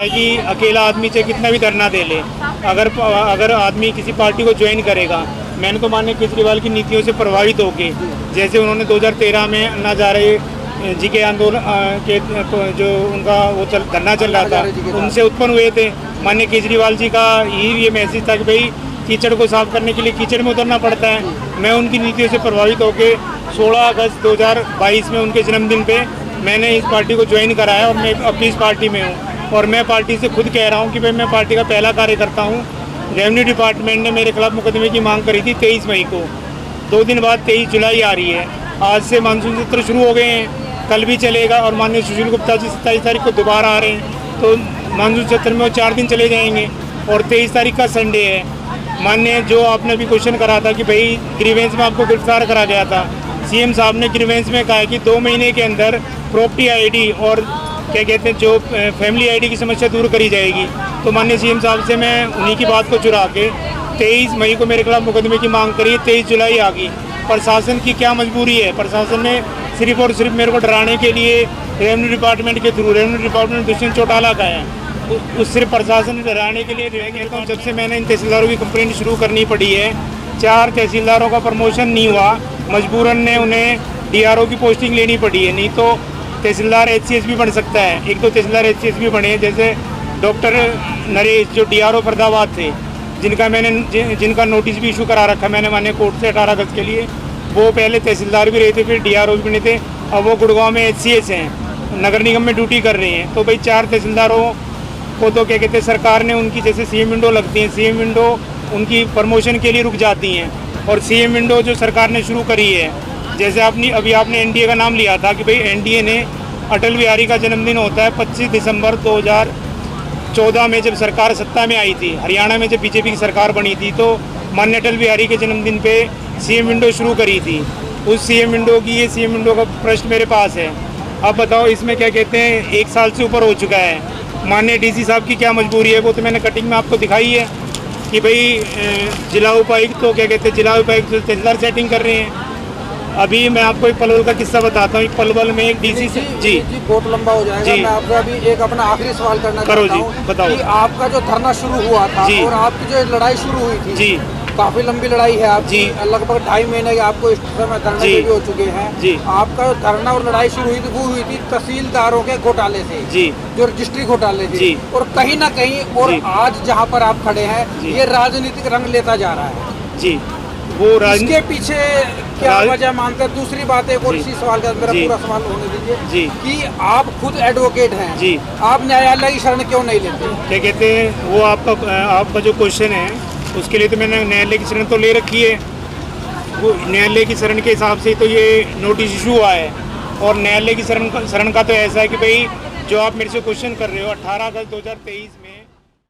है कि अकेला आदमी चाहे कितना भी धरना दे ले, अगर आदमी किसी पार्टी को ज्वाइन करेगा, मैंने तो माननीय केजरीवाल की नीतियों से प्रभावित होकर, जैसे उन्होंने 2013 में अन्ना हज़ारे जी के आंदोलन के जो उनका वो धरना चल रहा था, उनसे उत्पन्न हुए थे। माननीय केजरीवाल जी का ये मैसेज था कि भाई कीचड़ को साफ करने के लिए कीचड़ में उतरना पड़ता है। मैं उनकी नीतियों से प्रभावित होकर 16 अगस्त 2022 में उनके जन्मदिन पे मैंने इस पार्टी को ज्वाइन कराया और मैं अपनी इस पार्टी में हूँ। और मैं पार्टी से खुद कह रहा हूँ कि भाई मैं पार्टी का पहला कार्यकर्ता हूँ। रेवेन्यू डिपार्टमेंट ने मेरे खिलाफ मुकदमे की मांग करी थी 23 मई को। 2 दिन बाद 23 जुलाई आ रही है। आज से मानसून सत्र शुरू हो गए हैं, कल भी चलेगा और माननीय सुशील गुप्ता जी 27 तारीख को दोबारा आ रहे हैं, तो मानसून सत्र में वो 4 दिन चले जाएंगे। और 23 तारीख का संडे है। माननीय जो आपने अभी क्वेश्चन करा था कि भाई ग्रीवेंस में आपको गिरफ्तार करा गया था, सीएम साहब ने ग्रीवेंस में कहा कि 2 महीने के अंदर प्रॉपर्टी आईडी और क्या कहते हैं जो फैमिली आईडी की समस्या दूर करी जाएगी। तो माननीय सीएम साहब से मैं उन्हीं की बात को चुरा के 23 मई को मेरे खिलाफ मुकदमे की मांग करी। 23 जुलाई आ गई। प्रशासन की क्या मजबूरी है? प्रशासन ने सिर्फ और सिर्फ मेरे को डराने के लिए रेवेन्यू डिपार्टमेंट के through, revenue department Dushyant Chautala का है, उस सिर्फ प्रशासन ने डराने के लिए कहता हूँ। जब से मैंने इन तहसीलदारों की कंप्लेंट शुरू करनी पड़ी है, 4 तहसीलदारों का प्रमोशन नहीं हुआ, मजबूरन ने उन्हें डीआरओ की पोस्टिंग लेनी पड़ी है। नहीं तो तहसीलदार एचसीएस भी बन सकता है। 1-2 तहसीलदार एचसीएस भी बने, जैसे डॉक्टर नरेश जो डीआरओ फरीदाबाद थे, जिनका नोटिस भी इशू करा रखा मैंने माननीय कोर्ट से 18 अगस्त के लिए। वो पहले तहसीलदार भी रहे थे, फिर डीआरओ भी बने थे। अब वो गुड़गांव में एचसीएस हैं, नगर निगम में ड्यूटी कर रहे हैं। तो भाई 4 तहसीलदारों को तो क्या कहते हैं, सरकार ने उनकी जैसे सीएम विंडो लगती है, सीएम विंडो उनकी प्रमोशन के लिए रुक जाती हैं। और सीएम विंडो जो सरकार ने शुरू करी है, जैसे अभी आपने एनडीए का नाम लिया था कि भाई एनडीए ने अटल बिहारी का जन्मदिन होता है 25 दिसंबर 2014 में, जब सरकार सत्ता में आई थी। हरियाणा में जब बीजेपी की सरकार बनी थी तो माननीय अटल बिहारी के जन्मदिन पे सीएम विंडो शुरू करी थी। उस सीएम विंडो की, ये सीएम विंडो का प्रश्न मेरे पास है। अब बताओ इसमें क्या कहते हैं, 1 साल से ऊपर हो चुका है। माननीय डीसी साहब की क्या मजबूरी है, वो तो मैंने कटिंग में आपको दिखाई है कि भाई जिला उपायुक्त तो क्या कहते हैं, जिला उपायुक्त तहसीलदार सेटिंग कर रहे हैं। अभी मैं आपको एक पलवल का किस्सा बताता हूँ। एक पलवल में एक डीसी से जी बहुत लंबा हो जाएगा। मैं आपसे अभी एक अपना आखिरी सवाल करना चाहता हूँ। बताओ कि आपका जो धरना शुरू हुआ था और आपकी जो लड़ाई शुरू हुई थी जी, काफी लंबी लड़ाई है आपकी, लगभग 2.5 महीने के आपको इस समय धरने भी हो चुके हैं जी। आपका जो धरना और लड़ाई शुरू हुई थी वो हुई थी तहसीलदारों के घोटाले से जी, जो रजिस्ट्री घोटाले थे। और कहीं ना कहीं और आज जहाँ पर आप खड़े हैं ये राजनीतिक रंग लेता जा रहा है जी। वो इसके पीछे क्या वजह मानते हैं? दूसरी बात एक और इसी सवाल का मेरा पूरा सवाल होने दीजिए जी, कि आप खुद एडवोकेट हैं जी, आप न्यायालय की शरण क्यों नहीं लेते? क्या कहते हैं वो आपका जो क्वेश्चन है उसके लिए तो मैंने न्यायालय की शरण तो ले रखी है। वो न्यायालय की शरण के हिसाब से तो ये नोटिस इशू हुआ है। और न्यायालय की शरण का तो ऐसा है कि भाई जो आप मेरे से क्वेश्चन कर रहे हो 18 अगस्त 2023 में